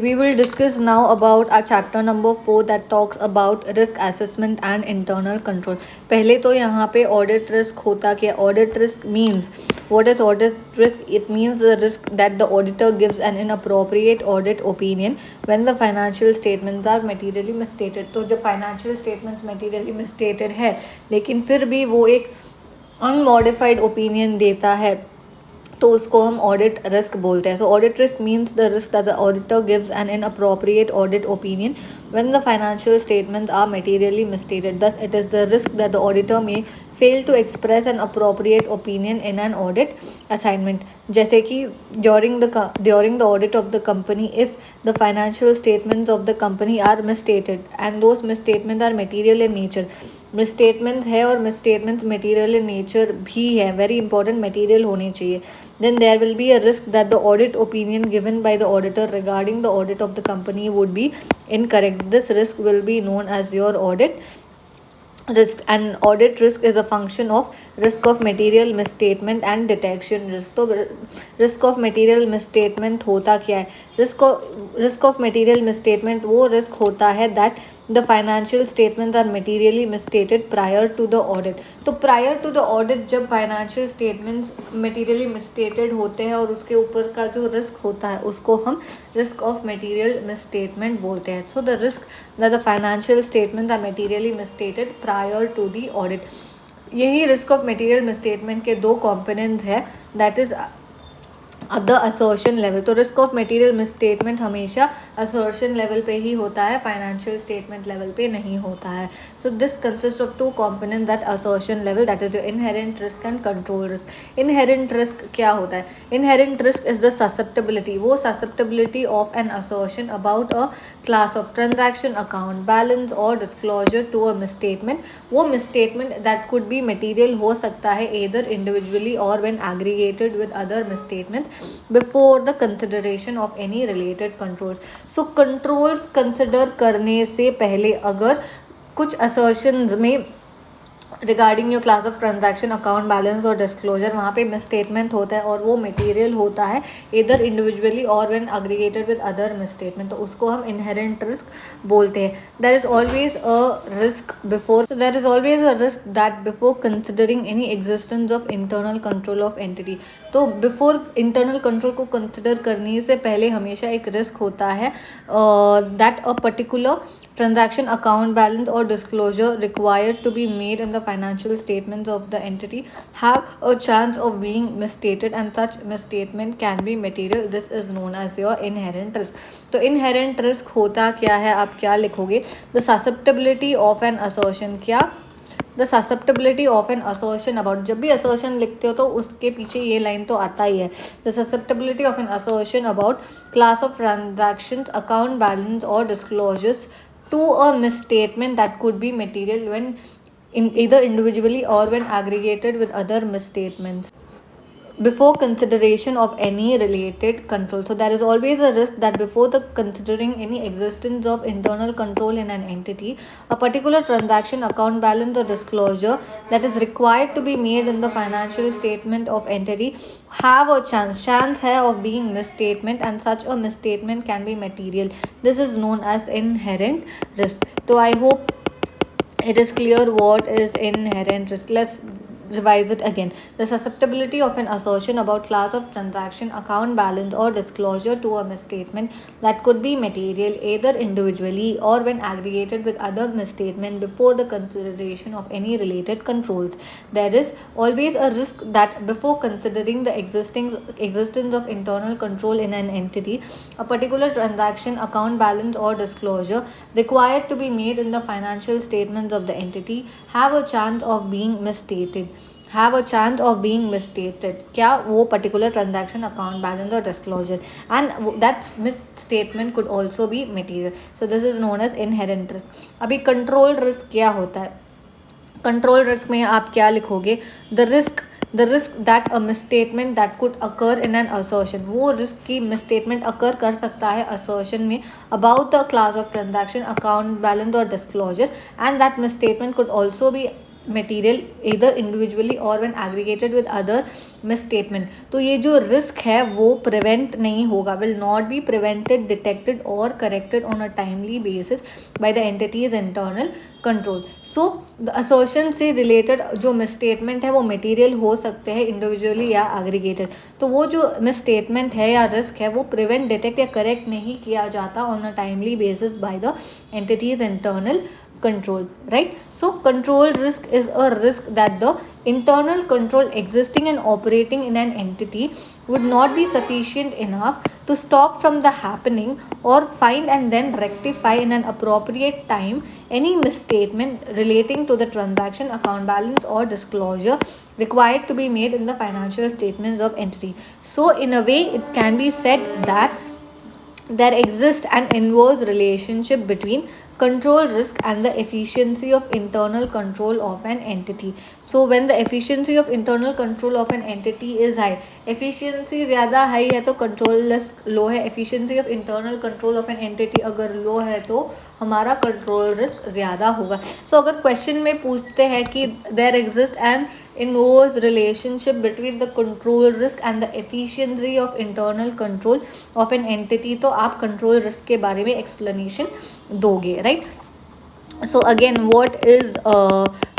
We will discuss now about our chapter number 4 that talks about risk assessment and internal control. पहले तो यहाँ पे audit risk होता क्या? Audit risk means, what is audit risk? It means the risk that the auditor gives an inappropriate audit opinion when the financial statements are materially misstated. तो जब financial statements materially misstated है लेकिन फिर भी वो एक unmodified opinion देता है तो उसको हम ऑडिट रिस्क बोलते हैं. So audit risk means the risk that the auditor gives an inappropriate audit opinion when the financial statements are materially misstated. Thus, it is the risk that the auditor may fail to express an appropriate opinion in an audit assignment. जैसे कि during the audit of the company, if the financial statements of the company are misstated and those misstatements are material in nature, misstatements है और misstatements material in nature भी है, very important material होने चाहिए, then there will be a risk that the audit opinion given by the auditor regarding the audit of the company would be incorrect. This risk will be known as your audit risk, and audit risk is a function of risk of material misstatement and detection risk. तो risk of material misstatement होता क्या है? risk of material misstatement वो risk होता है that the financial statements are materially misstated prior to the audit. तो prior to the audit जब financial statements materially misstated होते हैं और उसके ऊपर का जो risk होता है उसको हम risk of material misstatement बोलते हैं. So the risk that the financial statements are materially misstated prior to the audit. यही risk of material misstatement के दो components है, that is the assertion level. तो रिस्क ऑफ मटेरियल मिसस्टेटमेंट हमेशा assertion level पे ही होता है, फाइनेंशियल स्टेटमेंट लेवल पे नहीं होता है. So this consist of two component, that assertion level, that is your inherent risk and control risk. Inherent risk क्या होता है? Inherent risk is the susceptibility, वो susceptibility of an assertion about a class of transaction, account balance और disclosure to a misstatement. वो misstatement that could be material हो सकता है either individually or when aggregated with other misstatements before the consideration of any related controls. So controls consider करने से पहले अगर कुछ assertions में regarding your class of transaction, account balance और डिस्क्लोजर वहाँ पे मिसस्टेटमेंट होता है और वो मटेरियल होता है इधर इंडिविजुअली और when aggregated with other misstatement, तो उसको हम इनहेरेंट रिस्क बोलते हैं. There is always a risk before, so there is always a risk that before considering any existence of internal control of entity. तो बिफोर इंटरनल कंट्रोल को consider करने से पहले हमेशा एक रिस्क होता है that a particular transaction, account balance or disclosure required to be made in the financial statements of the entity have a chance of being misstated, and such misstatement can be material. This is known as your inherent risk. तो inherent risk होता क्या है, आप क्या लिखोगे? The susceptibility of an assertion. क्या? The susceptibility of an assertion about, जब भी assertion लिखते हो तो उसके पीछे ये लाइन तो आता ही है. The susceptibility of an assertion about class of transactions, account balance or disclosures to a misstatement that could be material when either individually or when aggregated with other misstatements before consideration of any related control. So there is always a risk that before the considering any existence of internal control in an entity, a particular transaction, account balance or disclosure that is required to be made in the financial statement of entity have a chance है of being misstatement, and such a misstatement can be material. This is known as inherent risk. So I hope it is clear what is inherent risk. Let's revise it again. The susceptibility of an assertion about class of transaction, account balance or disclosure to a misstatement that could be material either individually or when aggregated with other misstatement before the consideration of any related controls. There is always a risk that before considering the existence of internal control in an entity, a particular transaction, account balance or disclosure required to be made in the financial statements of the entity have a chance of being misstated. Have a chance of being misstated. क्या? वो particular transaction, account balance or disclosure, and that misstatement could also be material. So this is known as inherent risk. अभी control risk क्या होता है? Control risk में आप क्या लिखोगे? The risk that a misstatement that could occur in an assertion. वो risk की मिसस्टेटमेंट अकर कर सकता है असर्शन में about the class of transaction, account balance और disclosure, and that misstatement could also be material either individually or when aggregated with other misstatement. तो ये जो risk है वो prevent नहीं होगा, will not be prevented, detected or corrected on a timely basis by the entity's internal control. So the assertion से related जो misstatement है वो material हो सकते हैं individually या aggregated. तो वो जो misstatement है या risk है वो prevent, detect या correct नहीं किया जाता on a timely basis by the entity's internal control, right? So control risk is a risk that the internal control existing and operating in an entity would not be sufficient enough to stop from the happening or find and then rectify in an appropriate time any misstatement relating to the transaction, account balance or disclosure required to be made in the financial statements of entity. So in a way it can be said that there exists an inverse relationship between control risk and the efficiency of internal control of an entity. So when the efficiency of internal control of an entity is high, efficiency ज़्यादा high है तो control risk low है, efficiency of internal control of an entity अगर low है तो हमारा control risk ज़्यादा होगा. सो अगर क्वेश्चन में पूछते हैं कि there exist an inverse relationship between the control risk and the efficiency of internal control of an entity, तो आप control risk के बारे में explanation दोगे, right? So again, what is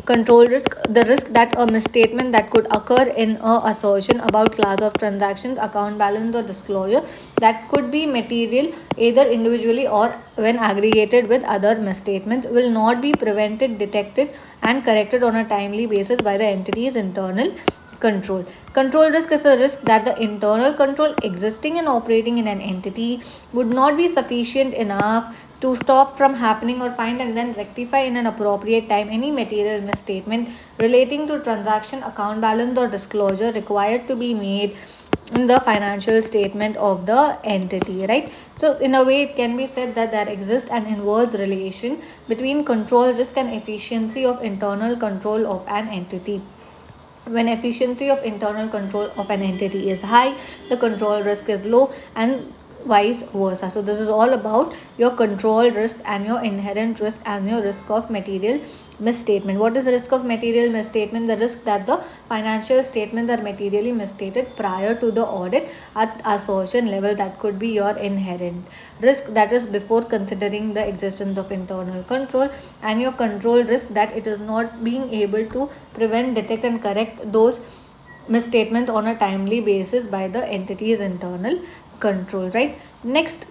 control risk? The risk that a misstatement that could occur in a assertion about class of transactions, account balance or disclosure that could be material either individually or when aggregated with other misstatements will not be prevented, detected and corrected on a timely basis by the entity's internal control. Control risk is a risk that the internal control existing and operating in an entity would not be sufficient enough to stop from happening or find and then rectify in an appropriate time any material misstatement relating to transaction, account balance or disclosure required to be made in the financial statement of the entity, right? So in a way it can be said that there exists an inverse relation between control risk and efficiency of internal control of an entity. When efficiency of internal control of an entity is high, the control risk is low and vice versa. So this is all about your control risk and your inherent risk and your risk of material misstatement. What is the risk of material misstatement? The risk that the financial statements are materially misstated prior to the audit at assertion level. That could be your inherent risk, that is before considering the existence of internal control, and your control risk that it is not being able to prevent, detect and correct those misstatements on a timely basis by the entity's internal control, right? Next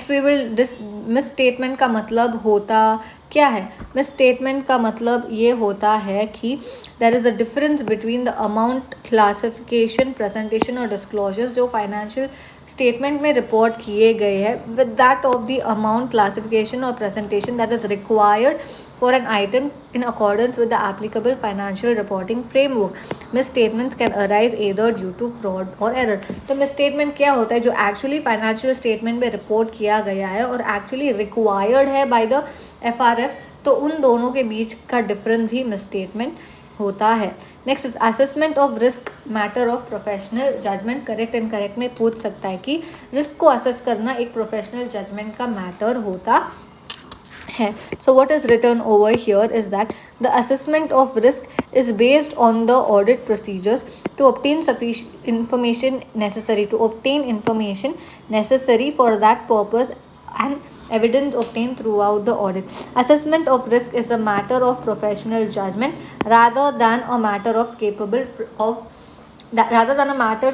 we will this misstatement का मतलब होता क्या है? misstatement का मतलब ये होता है कि there is a difference between the amount classification, presentation और disclosures जो financial statement में report किए गए हैं with that of the amount classification or presentation that is required for an item in accordance with the applicable financial reporting framework. Misstatements can arise either due to fraud or error. तो misstatement क्या होता है? जो actually financial statement में report किया गया है और actually required है by the FRF, तो उन दोनों के बीच का difference ही misstatement होता है. Next is assessment of risk matter of professional judgement. Correct and correct में पूछ सकता है कि रिस्क को असेस करना एक प्रोफेशनल जजमेंट का मैटर होता है. So what is written over here is that the assessment of risk is based on the audit procedures to obtain sufficient information necessary for that purpose and evidence obtained throughout the audit. Assessment of risk is a matter of professional judgment rather than a matter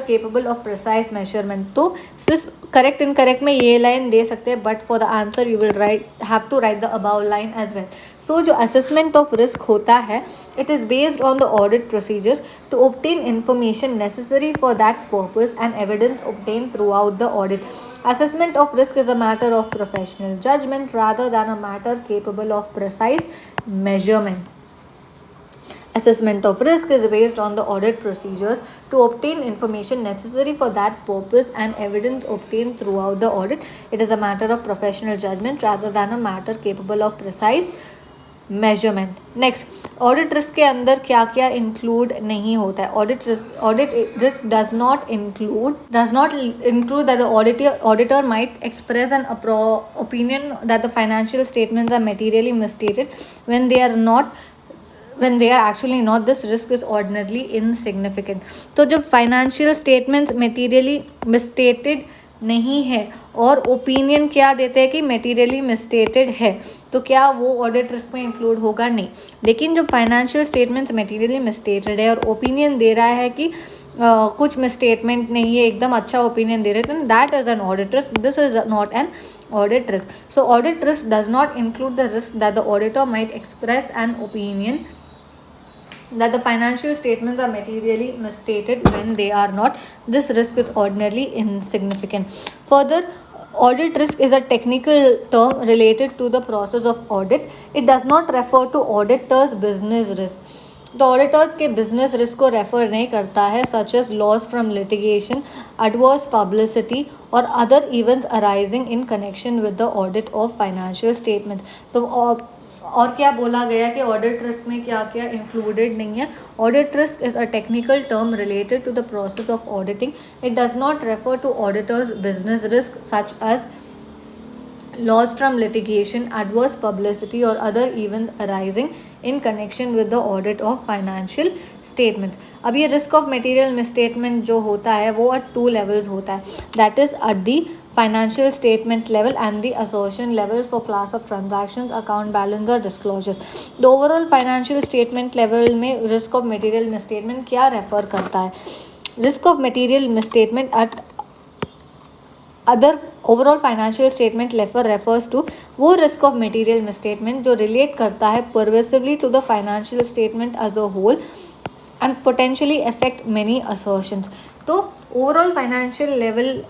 capable of precise measurement. तो सिर्फ correct incorrect में ये line दे सकते हैं, but for the answer you will have to write the above line as well. So जो assessment of risk होता है, it is based on the audit procedures to obtain information necessary for that purpose and evidence obtained throughout the audit. Assessment of risk is a matter of professional judgment rather than a matter capable of precise measurement. Assessment of risk is based on the audit procedures to obtain information necessary for that purpose and evidence obtained throughout the audit. It is a matter of professional judgment rather than a matter capable of precise measurement. Next, audit risk के अंदर क्या क्या include नहीं होता है? Audit risk does not include that the auditor might express an opinion that the financial statements are materially misstated when they are not when they are actually not, this risk is ordinarily insignificant. तो जब financial statements materially मिसस्टेटेड नहीं है और opinion क्या देते हैं कि materially मिसस्टेटेड है, तो क्या वो ऑडिट रिस्क में इंक्लूड होगा? नहीं. लेकिन जब फाइनेंशियल स्टेटमेंट्स मेटीरियली मिसस्टेटेड है और ओपिनियन दे रहा है कि कुछ मिसस्टेटमेंट नहीं है, एकदम अच्छा ओपिनियन दे रहे हैं, that is an audit risk. This is not an audit risk. So audit risk does not include the risk that the auditor might express an opinion that the financial statements are materially misstated when they are not. This risk is ordinarily insignificant. Further, audit risk is a technical term related to the process of audit. It does not refer to auditors' business risk. The auditors के business risk को refer नहीं करता है, such as loss from litigation, adverse publicity or other events arising in connection with the audit of financial statements. तो और क्या बोला गया कि ऑडिट रिस्क में क्या क्या इंक्लूडेड नहीं है? Audit risk is a technical term related to the process of auditing. It does not refer to auditor's business risk such as loss from litigation, adverse publicity or other events arising in connection with the audit of financial statements. अब ये risk of material misstatement जो होता है वो at 2 levels होता है. That is at the financial statement level and the assertion level for class of transactions, account balance or disclosures. The overall financial statement level में risk of material misstatement क्या refer करता है? Risk of material misstatement at other overall financial statement लेफर refers to वो risk of material misstatement जो relate करता है pervasively to the financial statement as a whole and potentially affect many assertions. तो overall financial level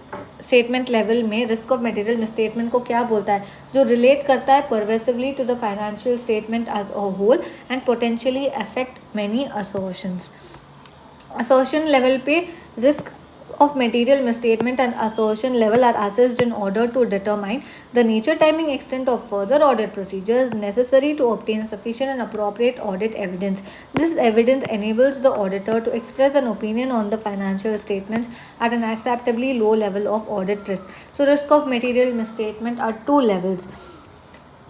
statement level में risk of material misstatement को क्या बोलता है? जो रिलेट करता है pervasively to the financial statement as a whole and potentially affect many assertions. Assertion level पे risk of material misstatement and assertion level are assessed in order to determine the nature, timing, extent of further audit procedures necessary to obtain sufficient and appropriate audit evidence. This evidence enables the auditor to express an opinion on the financial statements at an acceptably low level of audit risk. So risk of material misstatement are 2 levels: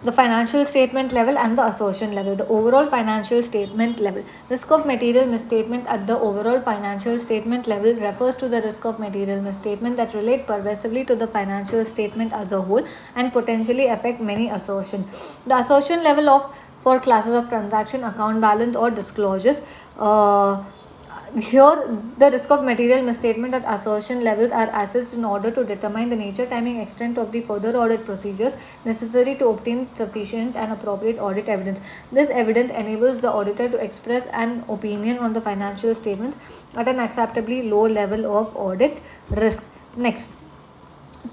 the financial statement level and the assertion level. The overall financial statement level. Risk of material misstatement at the overall financial statement level refers to the risk of material misstatement that relate pervasively to the financial statement as a whole and potentially affect many assertions. The assertion level of for classes of transaction, account balance or disclosures. Here, the risk of material misstatement at assertion levels are assessed in order to determine the nature, timing, extent of the further audit procedures necessary to obtain sufficient and appropriate audit evidence. This evidence enables the auditor to express an opinion on the financial statements at an acceptably low level of audit risk. Next.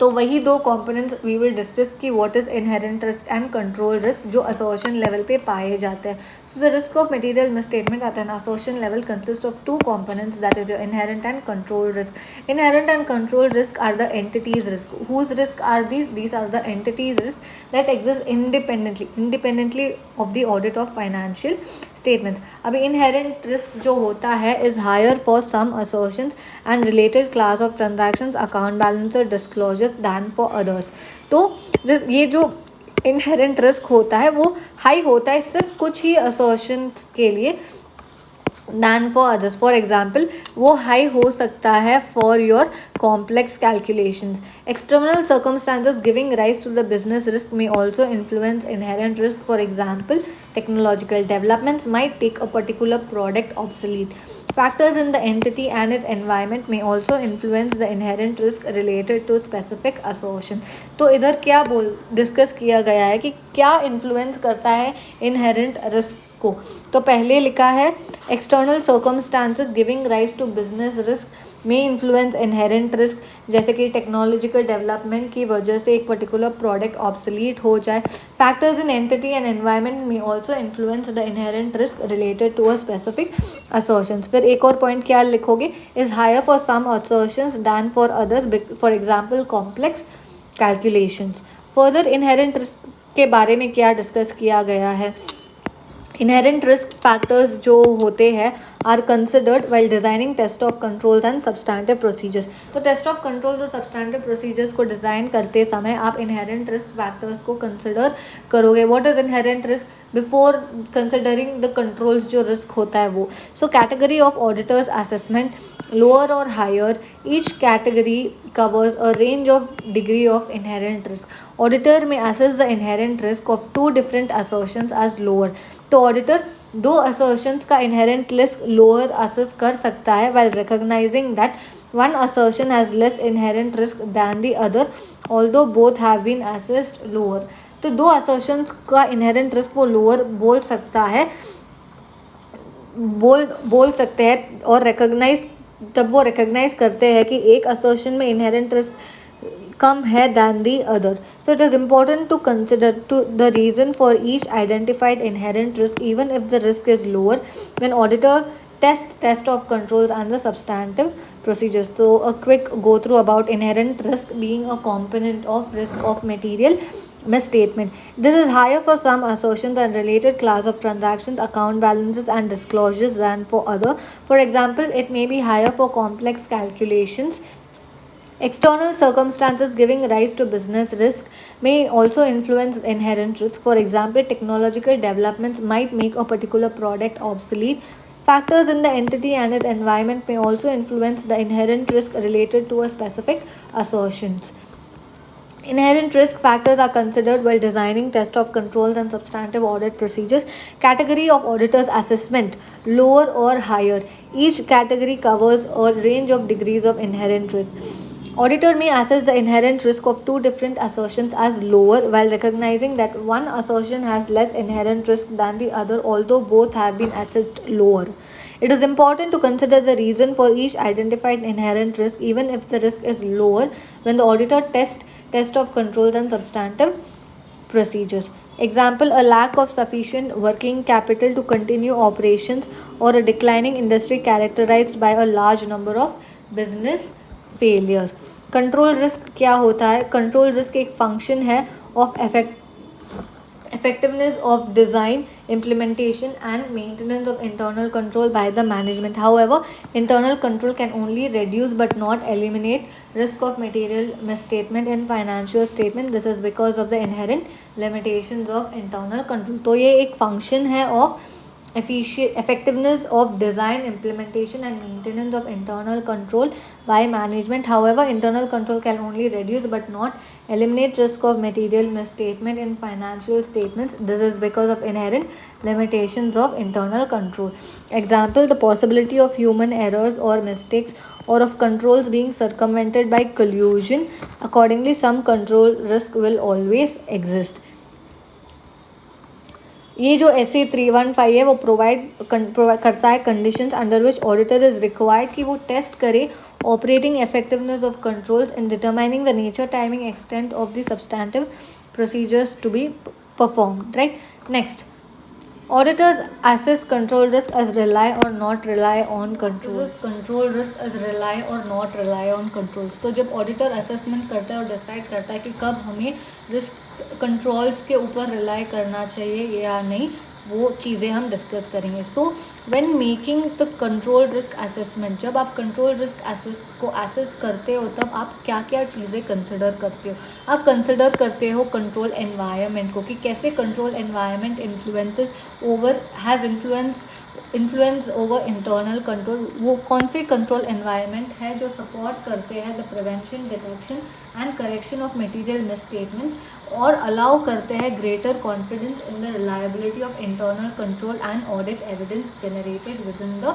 तो वही 2 components we will discuss कि what is inherent risk and control risk जो assertion level पे पाए जाते हैं. So the risk of material misstatement at an assertion level consist of 2 components, that is your inherent and control risk. Inherent and control risk are the entity's risk. Whose risk are these are the entity's risk that exist independently of the audit of financial statements. अभी inherent risk जो होता है is higher for some assertions and related class of transactions, account balance or disclosures than for others. तो ये जो inherent risk होता है वो high होता है सिर्फ कुछ ही assertions के लिए than for others. For example, वो high हो सकता है for your complex calculations. External circumstances giving rise to the business risk may also influence inherent risk. For example, technological developments might take a particular product obsolete. Factors in the entity and its environment may also influence the inherent risk related to specific assertion. तो इधर क्या discuss किया गया है कि क्या influence करता है इनहेरेंट रिस्क को. तो पहले लिखा है external circumstances giving rise to business risk में इन्फ्लुएंस इनहेरेंट रिस्क, जैसे कि टेक्नोलॉजिकल डेवलपमेंट की वजह से एक पर्टिकुलर प्रोडक्ट ऑब्सोलीट हो जाए. Factors in entity and environment में also influence the inherent risk related to a specific assertions. फिर एक और पॉइंट क्या लिखोगे, is higher for some assertions than for others, for example complex calculations. Further inherent risk के बारे में क्या डिस्कस किया गया है, इनहेरेंट रिस्क फैक्टर्स जो होते हैं are considered while designing test of controls and substantive procedures. तो टेस्ट ऑफ कंट्रोल्स और सब्सटैंटिव प्रोसीजर्स को डिज़ाइन करते समय आप इनहेरेंट रिस्क फैक्टर्स को कंसिडर करोगे। What is inherent risk? Before considering the controls जो रिस्क होता है वो। So category of auditors assessment, lower और higher, each category covers a range of degree of inherent risk. Auditor may assess the inherent risk of two different assertions as lower. तो auditor दो assertions का inherent risk lower assess कर सकता है while recognizing that one assertion has less inherent risk than the other although both have been assessed lower. तो दो assertions का inherent risk वो lower बोल सकता है, बोल सकते हैं और recognize तब वो रिकग्नाइज करते हैं कि एक असर्शन में इनहेरेंट रिस्क कम है than the other. So it is important to consider to the reason for each identified inherent risk even if the risk is lower when auditor test of controls and the substantive procedures. So a quick go through about inherent risk being a component of risk of material misstatement. This is higher for some assertions and related class of transactions, account balances and disclosures than for other. For example, it may be higher for complex calculations. External circumstances giving rise to business risk may also influence inherent risk. For example, technological developments might make a particular product obsolete. Factors in the entity and its environment may also influence the inherent risk related to a specific assertions. Inherent risk factors are considered while designing test of controls and substantive audit procedures. Category of auditors assessment, lower or higher. Each category covers a range of degrees of inherent risk. Auditor may assess the inherent risk of two different assertions as lower while recognizing that one assertion has less inherent risk than the other although both have been assessed lower. It is important to consider the reason for each identified inherent risk even if the risk is lower when the auditor test of controls and substantive procedures. Example, a lack of sufficient working capital to continue operations or a declining industry characterized by a large number of business failures. Control risk क्या होता है? Control risk एक function है of effectiveness of design, implementation and maintenance of internal control by the management. However, internal control can only reduce but not eliminate risk of material misstatement in financial statement. This is because of the inherent limitations of internal control. तो ये एक function है of effectiveness of design, implementation and maintenance of internal control by management. However, internal control can only reduce but not eliminate risk of material misstatement in financial statements. This is because of inherent limitations of internal control. Example, the possibility of human errors or mistakes or of controls being circumvented by collusion. Accordingly, some control risk will always exist. ये जो SA 315 है वो provide करता है conditions under which auditor is required कि वो test करे operating effectiveness of controls in determining the nature, timing, extent of the substantive procedures to be performed. Right. Next, auditors assess control risk as rely or not rely on controls. Control risk as rely or not rely on controls. तो जब auditor assessment करता है और decide करता है कि कब हमें रिस्क कंट्रोल्स के ऊपर रिलाई करना चाहिए या नहीं, वो चीज़ें हम डिस्कस करेंगे. So when making the control risk assessment, जब आप कंट्रोल रिस्क को असेस करते हो तब आप क्या क्या चीज़ें कंसिडर करते हो? आप कंसिडर करते हो कंट्रोल एनवायरनमेंट को, कि कैसे control environment has influence over internal control. वो कौन से कंट्रोल एनवायरनमेंट है जो सपोर्ट करते हैं the prevention, detection and correction of material misstatement और अलाउ करते हैं greater confidence in the reliability of internal control and audit evidence generated within the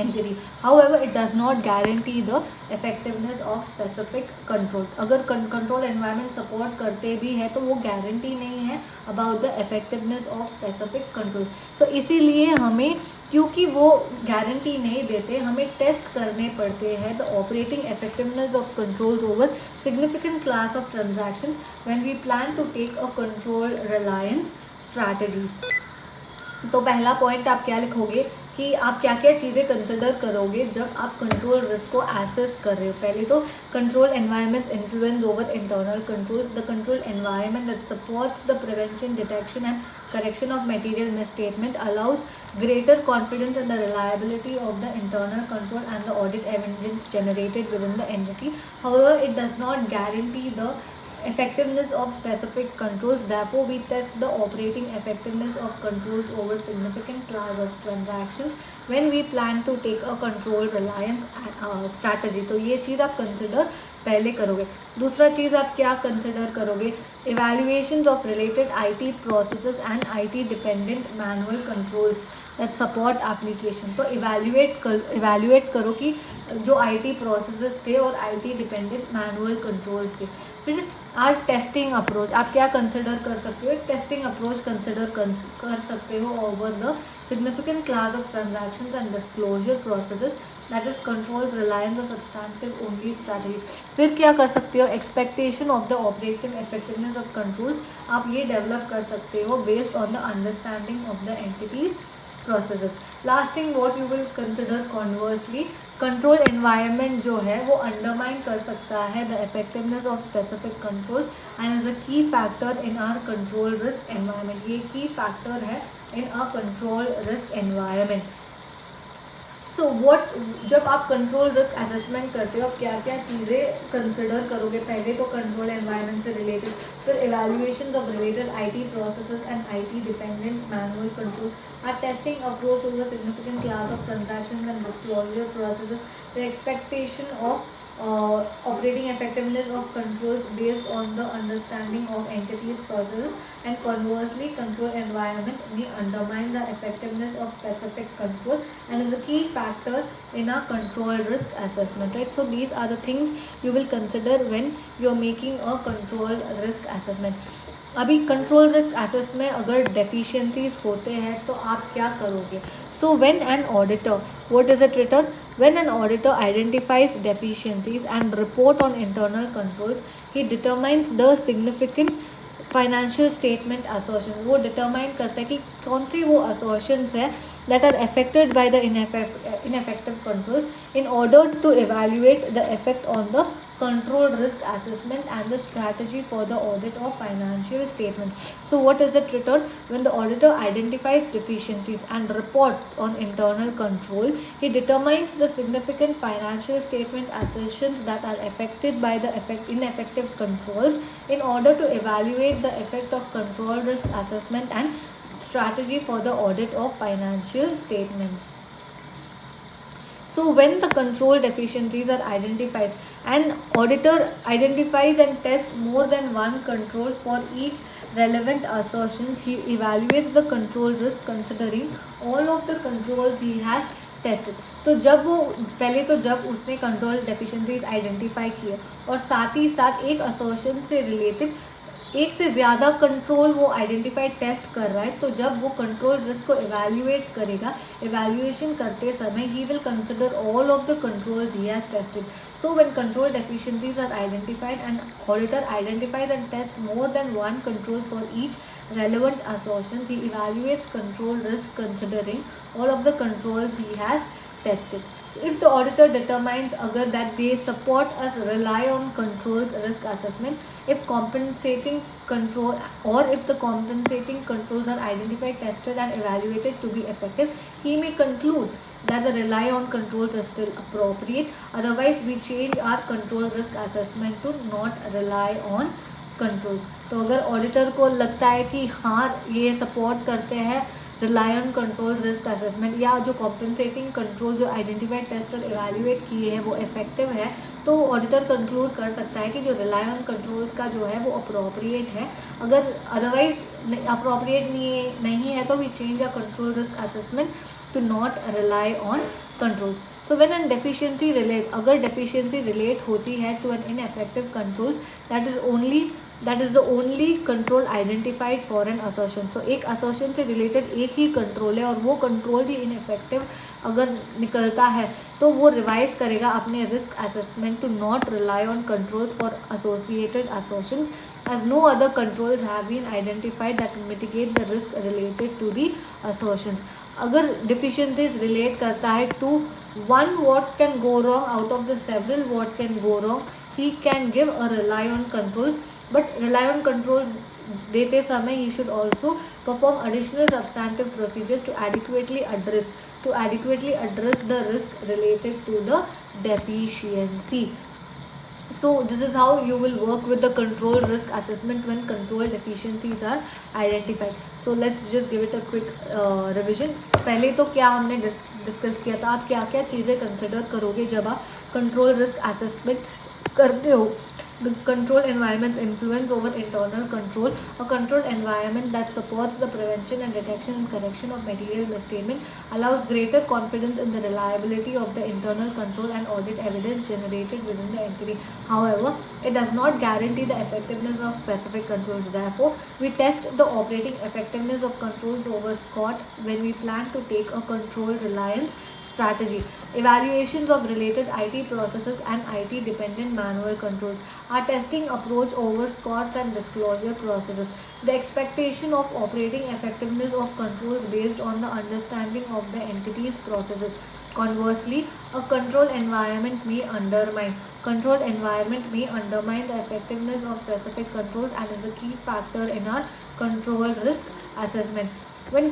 entity. However, it does not guarantee the effectiveness of specific controls. अगर control environment support करते भी है तो वो guarantee नहीं है about the effectiveness of specific controls. So इसीलिए हमें, क्योंकि वो guarantee नहीं देते, हमें test करने पड़ते हैं the operating effectiveness of controls over significant class of transactions when we plan to take a control reliance strategies. तो पहला पॉइंट आप क्या लिखोगे कि आप क्या क्या चीज़ें कंसिडर करोगे जब आप कंट्रोल रिस्क को एसेस कर रहे हो। पहले तो control environments influence over internal controls, the control environment that supports the prevention, detection and correction of material misstatement allows greater confidence in the reliability of the internal control and the audit evidence generated within the entity. However, it does not guarantee the effectiveness of specific controls. Therefore, we test the operating effectiveness of controls over significant class of transactions when we plan to take a control reliance strategy. तो ये चीज़ आप consider पहले करोगे। दूसरा चीज़ आप क्या consider करोगे, evaluation of related IT processes and IT dependent manual controls that support application. तो इवेल्युएट करो कि जो IT प्रोसेसेस थे और IT डिपेंडेंट मैनुअल कंट्रोल्स थे। फिर आज टेस्टिंग अप्रोच आप क्या कंसिडर कर सकते हो, एक टेस्टिंग अप्रोच कंसिडर कर सकते हो over the significant class of transactions and disclosure processes that is controls reliance और सब्सटैंटिव ओनली स्ट्रैटेजी। फिर क्या कर सकते हो, expectation of the operative effectiveness of controls आप ये डेवलप कर सकते हो based on the understanding of the entities processes. Last thing what you will consider conversely, control environment जो है वो अंडरमाइन कर सकता है the effectiveness of specific controls and is a key factor in our control risk environment. ये key factor है in a control risk environment. So what, जब आप कंट्रोल रिस्क असेसमेंट करते हो आप क्या क्या चीज़ें कंसिडर करोगे, पहले तो कंट्रोल एनवायरनमेंट से रिलेटेड, फिर evaluation of related IT processes and IT dependent manual control, our testing approach over a significant class of transactions and disclosure processes, the expectation of operating effectiveness of controls based on the understanding of entities processes, and conversely control environment may undermine the effectiveness of specific control and is a key factor in a control risk assessment, right? So these are the things you will consider when you are making a control risk assessment. अभी control risk assess में अगर deficiencies होते हैं तो आप क्या करोगे। So when an auditor, what is it return, when an auditor identifies deficiencies and report on internal controls, he determines the significant financial statement assertion. वो डिटरमाइन करता है कि कौन सी वो असर्शंस है that are affected by the ineffective controls in order to evaluate the effect on the control risk assessment and the strategy for the audit of financial statements. So what is it written, when the auditor identifies deficiencies and report on internal control, he determines the significant financial statement assertions that are affected by the ineffective controls in order to evaluate the effect of control risk assessment and strategy for the audit of financial statements. So when the control deficiencies are identified, an auditor identifies and tests more than one control for each relevant assertions. He evaluates the control risk considering all of the controls he has tested. तो जब वो पहले तो जब उसने control deficiencies identify किए और साथ ही साथ एक असर्शन से रिलेटेड एक से ज़्यादा कंट्रोल वो आइडेंटिफाइड टेस्ट कर रहा है, तो जब वो कंट्रोल रिस्क को इवैल्यूएट करेगा, इवैल्यूएशन करते समय he will consider all of the controls he has tested. So when control deficiencies are identified, an auditor identifies and tests more than one control for each relevant assertions. He evaluates control risk considering all of the controls he has tested. So if the auditor determines that they support us rely on controls risk assessment, if compensating control or if the compensating controls are identified, tested and evaluated to be effective, he may conclude that the rely on controls is still appropriate. Otherwise we change our control risk assessment to not rely on control. तो अगर auditor को लगता है कि हाँ ये support करते हैं rely on control risk assessment, या जो कॉम्पनसेटिंग कंट्रोल जो आइडेंटिफाइड टेस्ट और एवेल्यूएट किए हैं वो इफेक्टिव है, तो ऑडिटर कंक्लूड कर सकता है कि जो रिलाई ऑन कंट्रोल्स का जो है वो अप्रोप्रिएट है. अगर अदरवाइज अप्रोप्रिएट नहीं है तो we change a control risk assessment to not rely on controls. So when an deficiency relate, अगर deficiency relate होती है to an ineffective control, that is the only control identified for an assertion. So एक assertion से related एक ही control है और वो control भी ineffective अगर निकलता है तो वो revise करेगा अपने risk assessment to not rely on controls for associated assertions, as no other controls have been identified that mitigate the risk related to the assertions. अगर डिफिशियंसीज रिलेट करता है to one what can go wrong out of the several what can go wrong, he can give a rely on controls, but rely on control देते समय he should also perform additional substantive procedures to adequately address the risk related to the deficiency. So this is how you will work with the control risk assessment when control deficiencies are identified. So let's just give it a quick revision. पहले तो क्या हमने discuss किया था, आप क्या क्या चीज़ें कंसिडर करोगे जब आप कंट्रोल रिस्क असेसमेंट करते हो. The control environment's influence over internal control. A controlled environment that supports the prevention and detection and correction of material misstatement allows greater confidence in the reliability of the internal control and audit evidence generated within the entity. However, it does not guarantee the effectiveness of specific controls. Therefore, we test the operating effectiveness of controls over SCOT when we plan to take a control reliance strategy. Evaluations of related IT processes and IT dependent manual controls. Our testing approach over SCOTs and disclosure processes. The expectation of operating effectiveness of controls based on the understanding of the entity's processes. Conversely, a controlled environment may undermine. Controlled environment may undermine the effectiveness of specific controls and is a key factor in our control risk assessment. When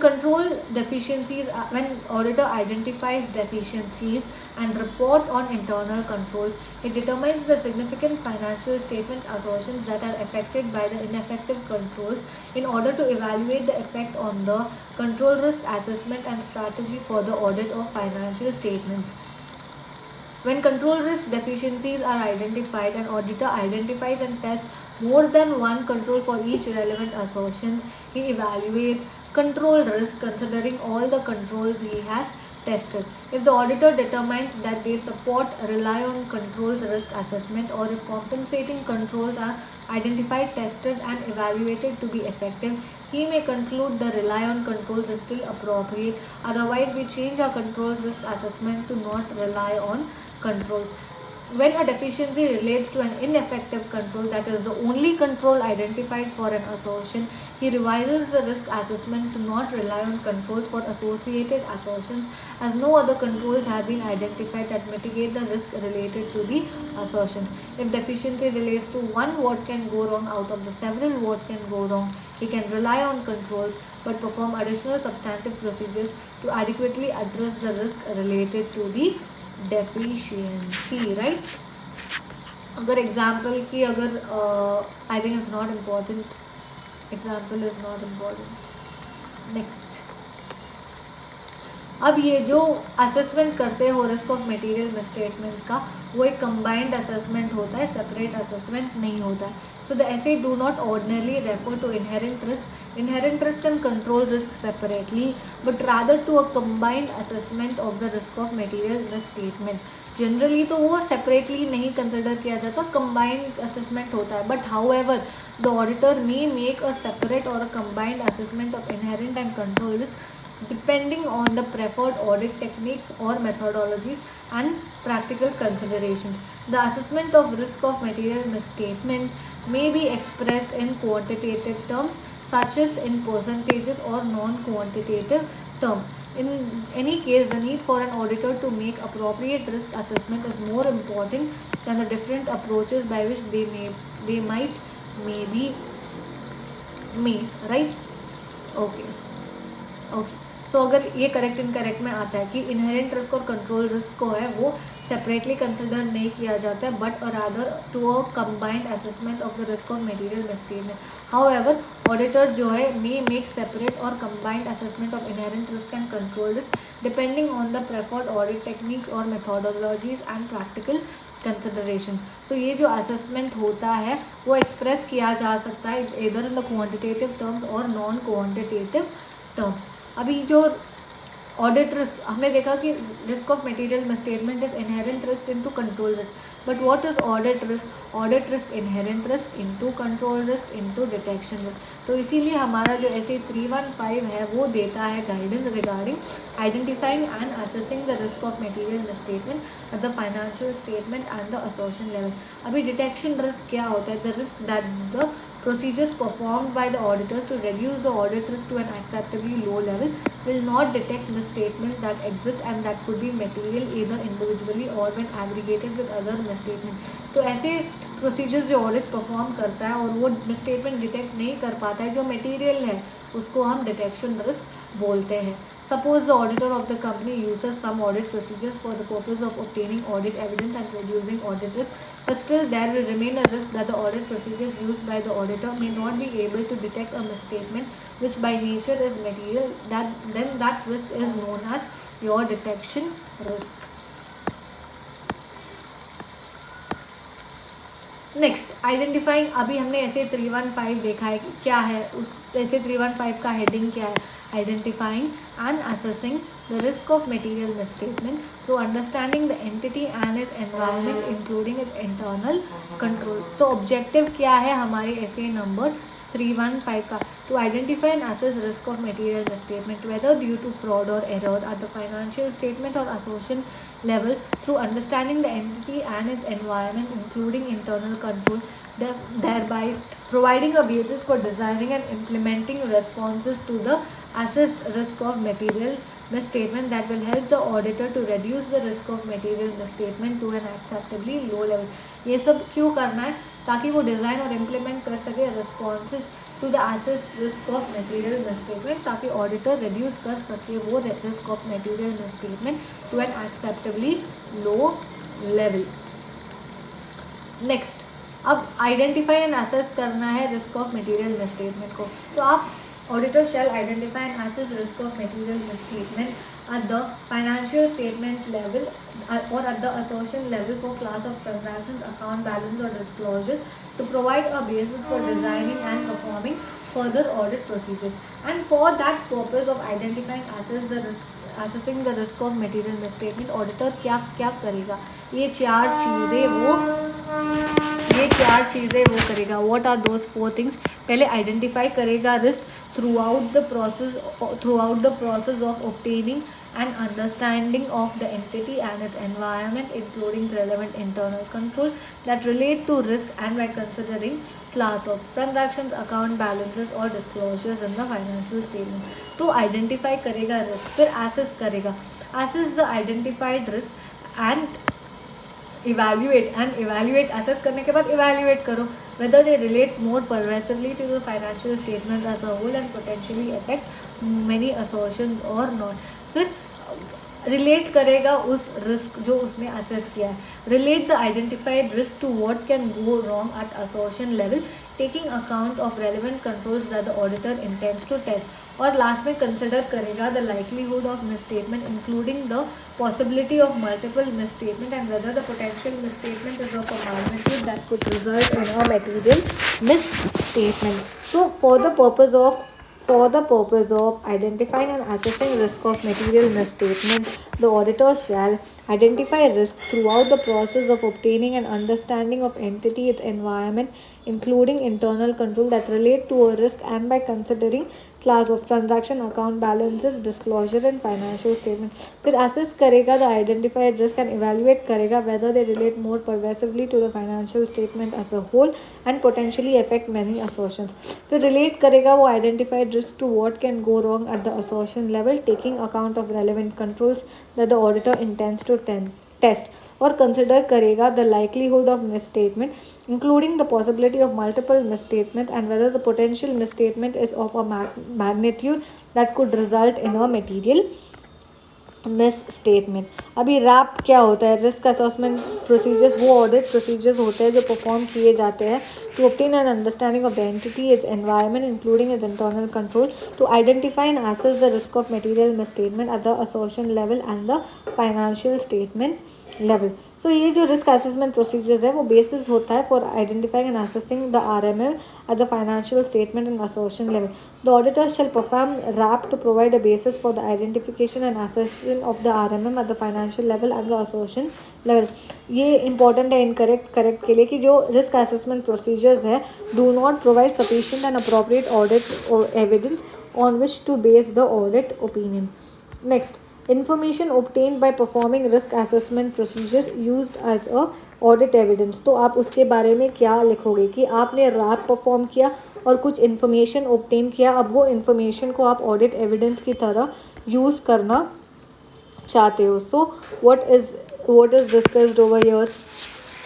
auditor identifies deficiencies and report on internal controls, it determines the significant financial statement assertions that are affected by the ineffective controls in order to evaluate the effect on the control risk assessment and strategy for the audit of financial statements. When control risk deficiencies are identified, an auditor identifies and tests more than one control for each relevant assertions. He evaluates control risk considering all the controls he has tested. If the auditor determines that they support rely on controls risk assessment, or if compensating controls are identified, tested and evaluated to be effective, he may conclude the rely on controls is still appropriate. Otherwise, we change our control risk assessment to not rely on control. When a deficiency relates to an ineffective control, that is the only control identified for an assertion, he revises the risk assessment to not rely on controls for associated assertions, as no other controls have been identified that mitigate the risk related to the assertion. If deficiency relates to one what can go wrong out of the several what can go wrong, he can rely on controls but perform additional substantive procedures to adequately address the risk related to the deficiency, right? अगर example की अगर I think it's not important, example is not important. Next, अब ये जो assessment करते हो risk of material misstatement का, वो एक कंबाइंड असेसमेंट होता है, सेपरेट असेसमेंट नहीं होता है. So the essay do not ordinarily refer to inherent risk and control risk separately, but rather to a combined assessment of the risk of material misstatement. Generally तो वो separately नहीं consider किया जाता, combined assessment होता है. But however the auditor may make a separate or a combined assessment of inherent and control risk depending on the preferred audit techniques or methodologies and practical considerations. The assessment of risk of material misstatement may be expressed in quantitative terms such as in percentages or non-quantitative terms. In any case, the need for an auditor to make appropriate risk assessment is more important than the different approaches by which they might be made, right? Okay. So अगर ये correct incorrect में आता है कि inherent risk और control risk को है वो सेपरेटली कंसिडर नहीं किया जाता है, but rather to a combined assessment of the risk of material misstatement. However auditor जो है मे मेक सेपरेट और combined assessment of inherent risk and control risk depending on the preferred audit techniques और methodologies and practical consideration. So ये जो assessment होता है वो express किया जा सकता है इधर इन द क्वान्टिटेटिव टर्म्स और नॉन क्वान्टिटेटिव टर्म्स. अभी जो ऑडिट रिस्क हमने देखा कि risk of material misstatement is inherent risk into control risk, but what is audit risk? Audit risk inherent risk into control risk into detection risk. तो इसीलिए हमारा जो ऐसे 315 है वो देता है guidance regarding identifying and assessing the risk of material misstatement at the financial statement and the assertion level. अभी डिटेक्शन रिस्क क्या होता है? The risk that the procedures performed by the auditors to reduce the audit risk to an acceptably low level will not detect misstatements that exist and that could be material either individually or when aggregated with other misstatements. तो ऐसे procedures जो audit perform करता है और वो misstatement detect नहीं कर पाता है जो मटेरियल है उसको हम डिटेक्शन रिस्क बोलते हैं. Suppose the auditor of the company uses some audit procedures for the purpose of obtaining audit evidence and reducing audit risk, but still there will remain a risk that the audit procedures used by the auditor may not be able to detect a misstatement which by nature is material. Then that risk is known as your detection risk. Next identifying. अभी हमने ऐसे 315 देखा है कि क्या है उस ऐसे 315 का हेडिंग क्या है. Identifying and assessing the risk of material misstatement through understanding the entity and it's environment including it's internal control. तो ऑब्जेक्टिव क्या है हमारे ऐसे नंबर 315 का. To identify and assess risk of material misstatement whether due to fraud or error at the financial statement or association level through understanding the entity and its environment including internal control, thereby providing a basis for designing and implementing responses to the assessed risk of material misstatement that will help the auditor to reduce the risk of material misstatement to an acceptably low level. ये सब क्यों करना है ताकि वो design और implement कर सके responses to the assessed risk of material misstatement ताकि ऑडिटर रिड्यूस कर सके वो risk of material misstatement to an acceptably low level. Next, अब आइडेंटिफाई एंड असेस करना है रिस्क ऑफ मटेरियल मिसस्टेटमेंट को. तो आप auditor shall identify and assess risk of material misstatement at the financial statement level or at the association level for class of transactions, account balance or disclosures to provide a basis for designing and performing further audit procedures. And for that purpose of identifying assessing the risk of material misstatement, auditor क्या क्या करेगा. ये चार चीज़ें वो करेगा. What are those 4 things? पहले identify करेगा risk throughout the process of obtaining and understanding of the entity and its environment including relevant internal control that relate to risk and by considering class of transactions, account balances or disclosures in the financial statement. तो identify करेगा risk, फिर assess करेगा. Assess the identified risk and evaluate. Assess करने के बाद evaluate करो whether they relate more pervasively to the financial statement as a whole and potentially affect many assertions or not. फिर relate करेगा उस रिस्क जो उसने असेस किया है. Relate the identified risk to what can go wrong at association level taking account of relevant controls that the auditor intends to test. और last में consider करेगा the likelihood of misstatement including the possibility of multiple misstatement and whether the potential misstatement is of a magnitude that could result in a material misstatement. So for the purpose of identifying and assessing risk of material misstatement, the auditor shall identify risk throughout the process of obtaining an understanding of entity, its environment, including internal control that relate to a risk and by considering class of transaction, account balances, disclosure and financial statement. फिर assess करेगा the identified risk and evaluate करेगा whether they relate more pervasively to the financial statement as a whole and potentially affect many assertions. फिर relate करेगा वो identified risk to what can go wrong at the assertion level taking account of relevant controls that the auditor intends to test. और consider करेगा the likelihood of misstatement including the possibility of multiple misstatements and whether the potential misstatement is of a magnitude that could result in a material misstatement. अभी rap क्या होता है. Risk assessment procedures वो audit procedures होते हैं जो perform किए जाते हैं to obtain an understanding of the entity, its environment including its internal control, to identify and assess the risk of material misstatement at the association level and the financial statement level. So ये जो risk assessment procedures है वो basis होता है for identifying and assessing the RMM at the financial statement and association level. The auditors shall perform RAP to provide a basis for the identification and assessment of the RMM at the financial level and the association level. ये important है incorrect correct के लिए कि जो risk assessment procedures है do not provide sufficient and appropriate audit or evidence on which to base the audit opinion. Next, information obtained by performing risk assessment procedures used as a audit evidence। तो आप उसके बारे में क्या लिखोगे कि आपने रैप परफॉर्म किया और कुछ इन्फॉर्मेशन ऑब्टेन किया, अब वो इन्फॉर्मेशन को आप ऑडिट एविडेंस की तरह यूज़ करना चाहते हो। So what is discussed over here,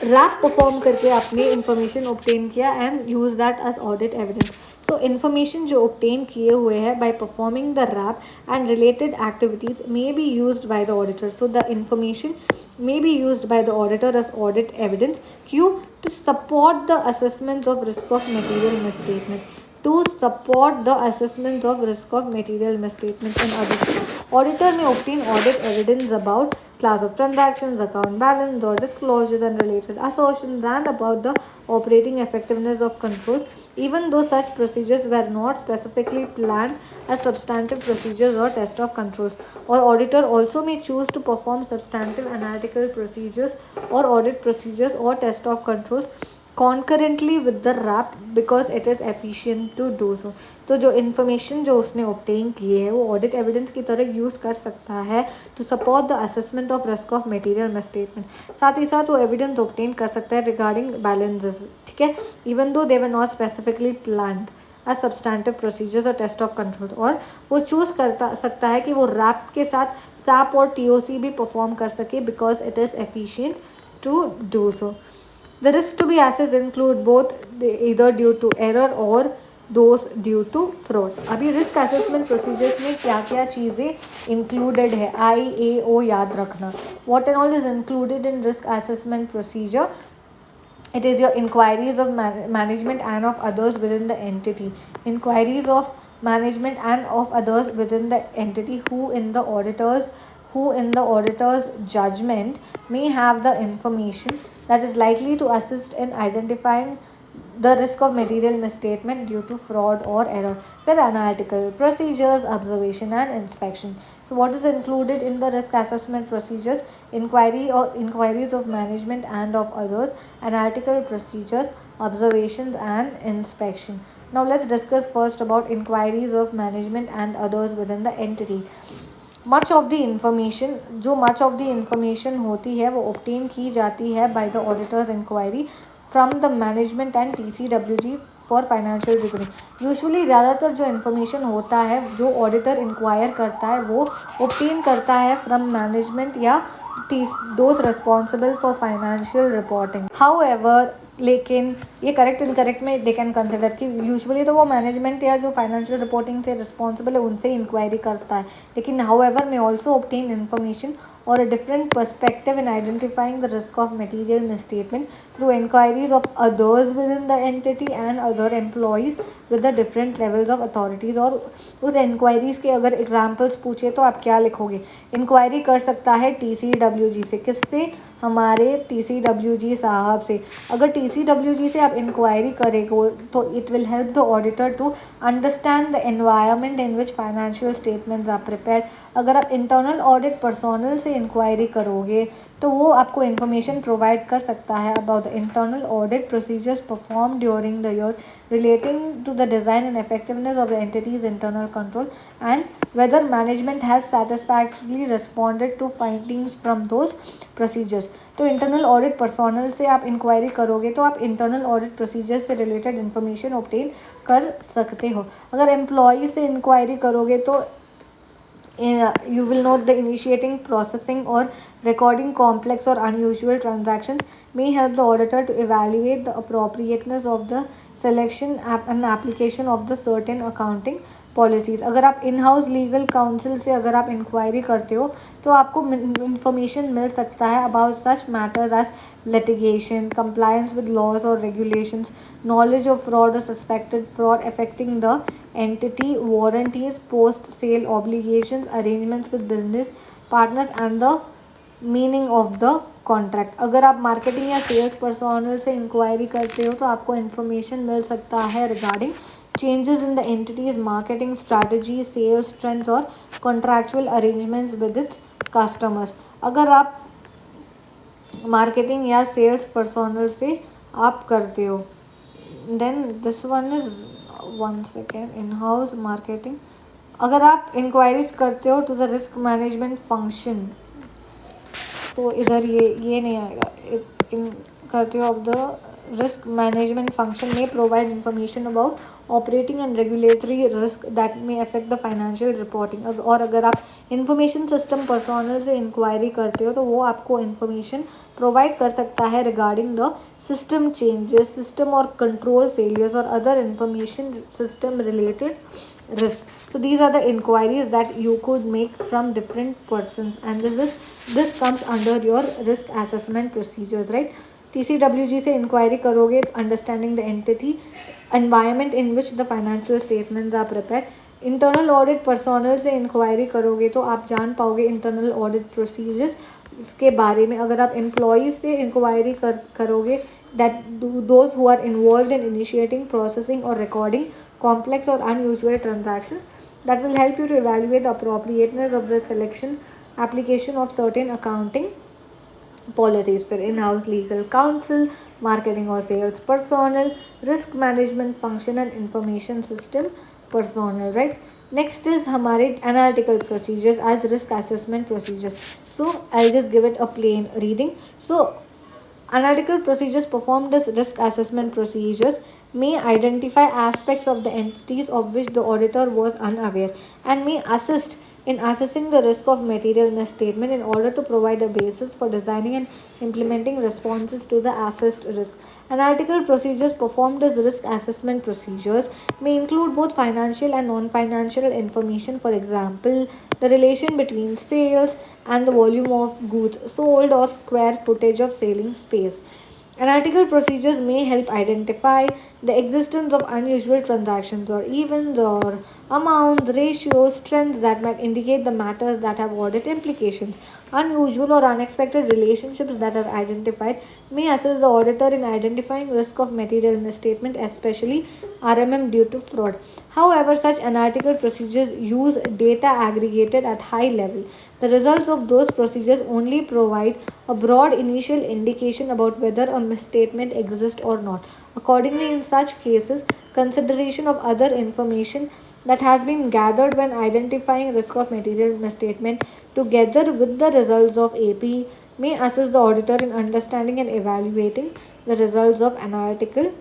RAP perform करके आपने इंफॉर्मेशन ऑब्टेन किया and use that as audit evidence. So information जो ऑब्टेन किए हुए हैं by performing the RAP and related activities may be used by the auditor. So the information may be used by the auditor as audit evidence. Q, to support the assessment of risk of material misstatements. To support the assessment of risk of material misstatements and others. Auditor may obtain audit evidence about class of transactions, account balance, or disclosures and related assertions, and about the operating effectiveness of controls, even though such procedures were not specifically planned as substantive procedures or test of controls. Or auditor also may choose to perform substantive analytical procedures or audit procedures or test of controls concurrently with the RAP because it is efficient to do so. तो जो information जो उसने obtain किए है वो audit evidence की तरह use कर सकता है to support the assessment of risk of material misstatement. साथ ही साथ वो एविडेंस ऑब्टेन कर सकता है रिगार्डिंग बैलेंसेस, ठीक है, even though they were not specifically planned as substantive procedures और टेस्ट ऑफ कंट्रोल्स। और वो चूज़ करता सकता है कि वो रैप के साथ सैप और टीओसी भी परफॉर्म कर सके because it is efficient to do so. The risks to be assessed include both either due to error or those due to fraud। अभी रिस्क असेसमेंट प्रोसीजर्स में क्या क्या चीज़ें इंक्लूडेड है, IAO याद रखना। What and all is included in risk assessment procedure? It is your inquiries of management and of others within the entity. Inquiries of management and of others within the entity who in the auditor's judgment may have the information that is likely to assist in identifying the risk of material misstatement due to fraud or error with analytical procedures, observation and inspection. So what is included in the risk assessment procedures? Inquiries of management and of others, analytical procedures, observations and inspection. Now let's discuss first about inquiries of management and others within the entity. Much of the information होती है वो obtain की जाती है by the auditor's inquiry from the management and TCWG for financial reporting. Usually ज़्यादातर जो information होता है जो ऑडिटर इंक्वायर करता है वो ऑब्टेन करता है फ्रॉम मैनेजमेंट या those responsible for financial reporting. However, लेकिन ये करेक्ट इनकरेक्ट में दे कैन कंसिडर कि यूजुअली तो वो मैनेजमेंट या जो फाइनेंशियल रिपोर्टिंग से रिस्पॉन्सिबल है उनसे इंक्वायरी करता है, लेकिन हाउएवर में also obtain information or a different perspective in identifying the risk of material misstatement through inquiries of others within the entity and other employees with the different levels of authorities। और उस inquiries के अगर examples पूछे तो आप क्या लिखोगे? Inquiry कर सकता है TCWG से, किससे? हमारे TCWG साहब से। अगर TCWG से आप इंक्वायरी करेंगे तो it will help the auditor to understand the environment in which financial statements are prepared. अगर आप इंटरनल ऑडिट पर्सनल से इंक्वायरी करोगे तो वो आपको इन्फॉर्मेशन प्रोवाइड कर सकता है about the internal audit procedures perform during the year relating to the design and effectiveness of the entity's internal control and whether management has satisfactorily responded to findings from those procedures। तो internal audit personnel से आप inquiry करोगे तो आप internal audit procedures से related information obtain कर सकते हो। अगर एम्प्लॉय से इंक्वायरी करोगे तो you will note the initiating, processing or recording complex or unusual transactions may help the auditor to evaluate the appropriateness of the selection and application of the certain accounting policies. अगर आप in house legal council से अगर आप inquiry करते हो तो आपको information मिल सकता है about such matters as litigation, compliance with laws और regulations, knowledge of fraud or suspected fraud affecting the entity, warranties, post sale obligations, arrangements with business partners and the meaning of the contract. अगर आप marketing या sales personal से inquiry करते हो तो आपको information मिल सकता है regarding changes in the entity's marketing strategy, sales trends और contractual arrangements with its customers। अगर आप मार्केटिंग या सेल्स पर्सनल से आप करते हो then this one is one second in-house marketing अगर आप इंक्वायरीज करते हो to the risk management function, तो इधर ये नहीं आएगा, करते हो of the risk management function may provide information about operating and regulatory risk that may affect the financial reporting. और अगर आप इंफॉर्मेशन सिस्टम पर्सोनल से इंक्वायरी करते हो तो वो आपको इंफॉर्मेशन प्रोवाइड कर सकता है regarding the system changes, system और कंट्रोल फेलियर्स और other information system related risk. So these are the inquiries that you could make from different persons, and this comes under your risk assessment procedures, right? TCWG से inquiry करोगे understanding the entity environment in which the financial statements are prepared. Internal audit personnel से inquiry करोगे तो आप जान पाओगे internal audit procedures इसके बारे में। अगर आप एम्प्लॉयज़ से इंक्वायरी करोगे that those who are involve in initiating, processing और recording complex or unusual transactions, that will help you to evaluate the appropriateness of the selection application of certain accounting policies for in-house legal counsel, marketing or sales personnel, risk management function and information system personnel, right? Next is हमारे analytical procedures as risk assessment procedures. So I'll just give it a plain reading. So analytical procedures performed as risk assessment procedures may identify aspects of the entities of which the auditor was unaware and may assist in assessing the risk of material misstatement in order to provide a basis for designing and implementing responses to the assessed risk. Analytical procedures performed as risk assessment procedures may include both financial and non-financial information, for example, the relation between sales and the volume of goods sold or square footage of selling space. Analytical procedures may help identify the existence of unusual transactions or events or amounts, ratios, trends that might indicate the matters that have audit implications. Unusual or unexpected relationships that are identified may assist the auditor in identifying risk of material misstatement, especially RMM due to fraud. However, such analytical procedures use data aggregated at high level. The results of those procedures only provide a broad initial indication about whether a misstatement exists or not. Accordingly, in such cases, consideration of other information that has been gathered when identifying risk of material misstatement together with the results of AP may assist the auditor in understanding and evaluating the results of analytical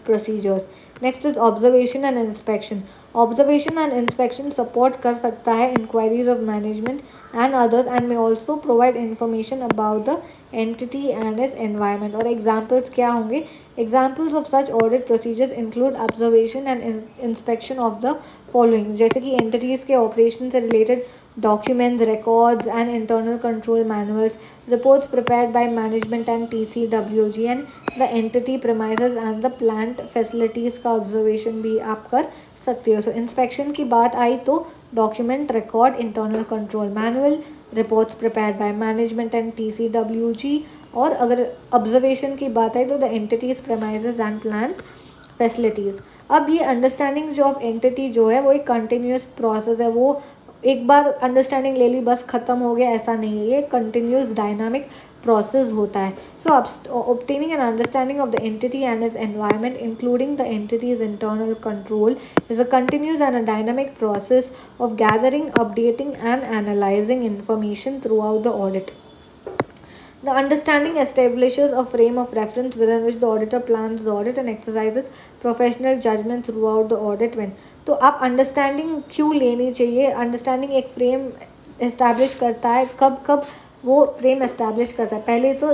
procedures. Next is observation and inspection. Observation and inspection support कर सकता है inquiries of management and others and may also provide information about the entity and its environment. और examples क्या होंगे? Examples of such audit procedures include observation and inspection of the following, जैसे कि entities के operation से related documents, records and internal control manuals, reports prepared by management and TCWG and the entity premises and the plant facilities का observation भी आप कर सकते हो. So inspection की बात आई तो document, record, internal control manual, reports prepared by management and TCWG, और अगर observation की बात आई तो the entities premises and plant facilities. अब ये अंडरस्टैंडिंग जो ऑफ एंटिटी जो है वो एक कंटिन्यूस प्रोसेस है. वो एक बार अंडरस्टैंडिंग ले ली बस ख़त्म हो गया, ऐसा नहीं है. ये कंटिन्यूस डायनामिक process होता है. So obtaining an understanding of the entity and its environment, including the entity's internal control, is a continuous and a dynamic process of gathering, updating and analyzing information throughout the audit. The understanding establishes a frame of reference within which the auditor plans the audit and exercises professional judgment throughout the audit. When तो आप understanding क्यों लेनी चाहिए? Understanding एक frame establish करता है. कब कब वो फ्रेम एस्टैब्लिश करता है? पहले तो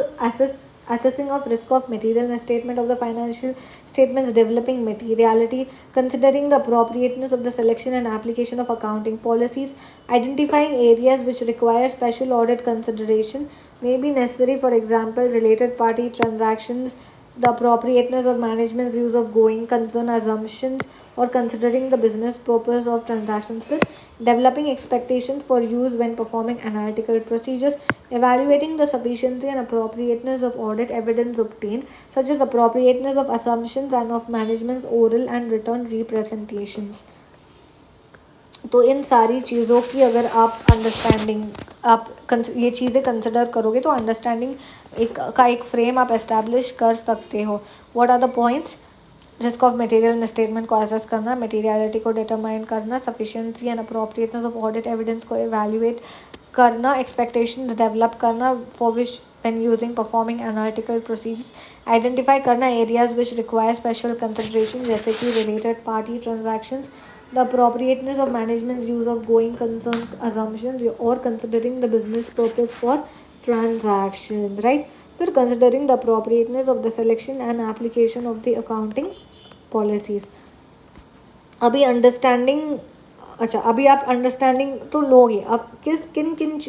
assessing of risk of material misstatement of the financial statements, developing materiality, considering the appropriateness of the selection and application of accounting policies, identifying areas which require special audit consideration may be necessary, for example, related party transactions, the appropriateness of management's use of going concern assumptions, or considering the business purpose of transactions with developing expectations for use when performing analytical procedures, evaluating the sufficiency and appropriateness of audit evidence obtained, such as appropriateness of assumptions and of management's oral and written representations. तो इन सारी चीज़ों की अगर आप understanding आप ये चीज़ें consider करोगे तो अंडरस्टैंडिंग एक फ्रेम आप एस्टैब्लिश कर सकते हो. What are the points? Risk of material misstatement को असेस करना, मटेरियलिटी को डिटरमाइन करना, sufficiency and appropriateness of audit evidence को इवैल्यूएट करना, एक्सपेक्टेशंस डेवलप करना for which when using performing analytical procedures, identify करना areas which require special consideration जैसे कि related party transactions, the appropriateness of management's use of going concern assumptions or considering the business purpose for transaction, right? फिर considering the appropriateness of the selection and application of the accounting policies. अभी understanding, अच्छा अभी आप understanding तो लोगे, अब किस किन किन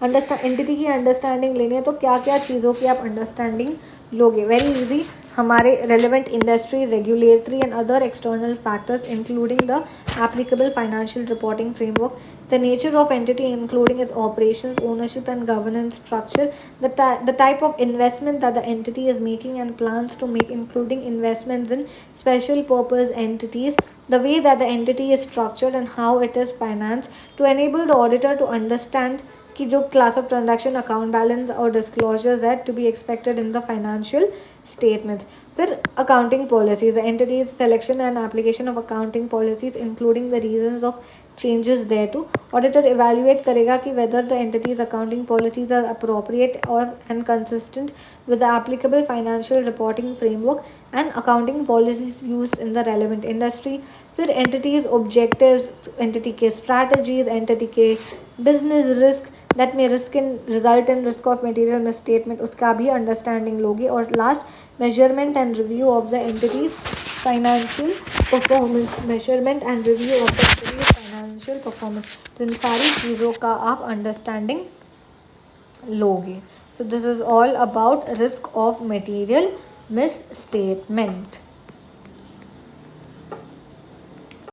एंटिटी की अंडरस्टैंडिंग लेनी है तो क्या क्या चीज़ों की आप अंडरस्टैंडिंग लोगे. Very easy. हमारे relevant industry, regulatory and other external factors including the applicable financial reporting framework, the nature of entity including its operations, ownership and governance structure, the type of investment that the entity is making and plans to make including investments in special purpose entities, the way that the entity is structured and how it is financed, to enable the auditor to understand कि जो class of transaction, account balance और disclosures है to be expected in the financial statements. फिर accounting policies, entity's selection and application of accounting policies including the reasons of changes thereto. Auditor evaluate करेगा कि whether the entity's accounting policies are appropriate or and consistent with the applicable financial reporting framework and accounting policies used in the relevant industry. फिर entities objectives, entity के strategies, entity के business risk that may result in risk of material misstatement, उसका भी understanding लोगे. और last measurement and review of the entity's financial performance, measurement and review of the entity's financial performance. तो इन सारी चीज़ों का आप अंडरस्टैंडिंग लोगे. So this is all about risk of material miss statement.